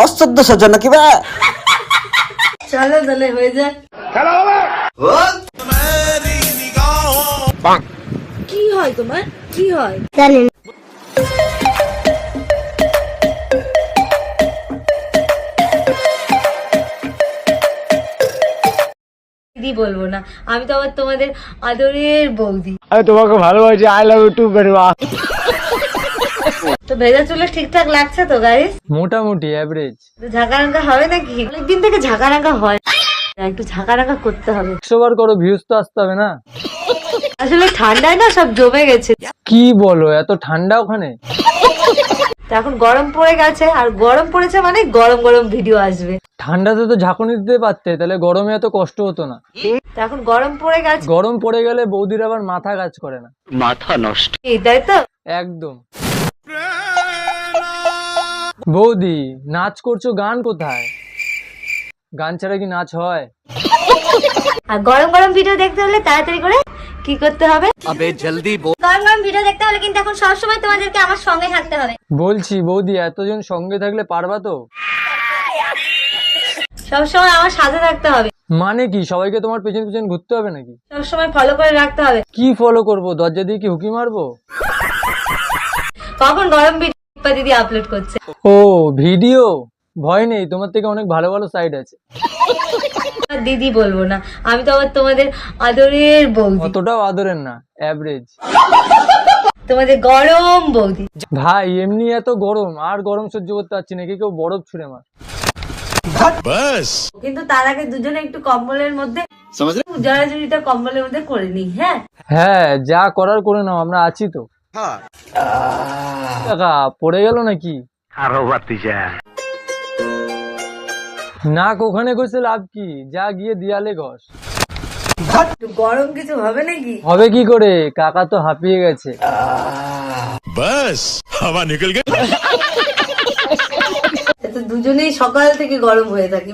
অশ্রদ্ধের জন্য কি ভাই? চলো তাহলে হয়ে যাক। কি হয় তোমার, কি হয় জানেন? দিদি বলবো না, আমি তো আবার তোমাদের আদরের বৌদি। আমি তোমাকে ভালোবাসি, I love you too very much. তো ভেজা চুলে ঠিকঠাক লাগছে তো গাইস? মোটামুটি এভারেজ। ঝাঁকারাঙ্গা হবে নাকি? অনেকদিন থেকে ঝাঁকারাঙ্গা হয়, একটু ঝাঁকারাঙ্গা করতে হবে। 100 বার করো, ভিউজ তো আসতে হবে না? আসলে ঠান্ডায় না সব জমে গেছে। কি বলো, এত ঠান্ডা ওখানে? তো এখন গরম পড়ে গেছে, আর গরম পড়েছে মানে গরম গরম ভিডিও আসবে। ঠান্ডাতে তো ঝাঁকুনি দিতে পারতে, তাহলে গরমে এত কষ্ট হতো না। তো এখন গরম পড়ে গেছে, গরম পড়ে গেলে বৌদির আবার মাথা কাজ করে না। তাই তো? একদম। বৌদি নাচ করছো, গান কোথায়? গান ছাড়া কি নাচ হয়? আর গরম গরম ভিডিও দেখতে হলে তাড়াতাড়ি করে কি করতে হবে? গরম গরম ভিডিও দেখতে হলে কিন্তু এখন সবসময় তোমাদেরকে আমার সঙ্গে থাকতে হবে। বলছি বৌদি, এতজন সঙ্গে থাকলে পারবা তো? সবসময় আমার সাথে থাকতে হবে, মানে কি, সবাইকে তোমার পেছন পেছন ঘুরতে হবে নাকি? সবসময় ফলো করে রাখতে হবে। কি ফলো করবো, দরজা দিয়ে কি হুকি মারবো? কখন গরম ভিডিও দিদি আপলোড করছে? ও ভিডিও, ভয় নেই, তোমার থেকে অনেক ভালো ভালো সাইড আছে। দিদি বলবো না, আমি তো আবার তোমাদের আদরের বৌদি। অতটাও আদরের না, এভারেজ। তোমাদের গরম বৌদি। ভাই এমনি এত গরম, আর গরম সহ্য করতে পারছি না, কেউ বরফ ছুঁড়ে মার। কিন্তু তার আগে দুজনে একটু কম্বলের মধ্যে জড়াজড়িটা কম্বলের মধ্যে করে নি। হ্যাঁ হ্যাঁ, যা করার করে নাও, আমরা আছি তো। টাকা পড়ে গেল নাকি? নাক ওখানে ঘষে লাভ কি, যা গিয়ে দিয়ালে ঘষ। একটু গরম কিছু হবে নাকি? হবে কি করে, কাকা তো হাঁপিয়ে গেছে। बस हवा निकल गई। দুজনেই সকাল থেকে গরম হয়ে থাকি।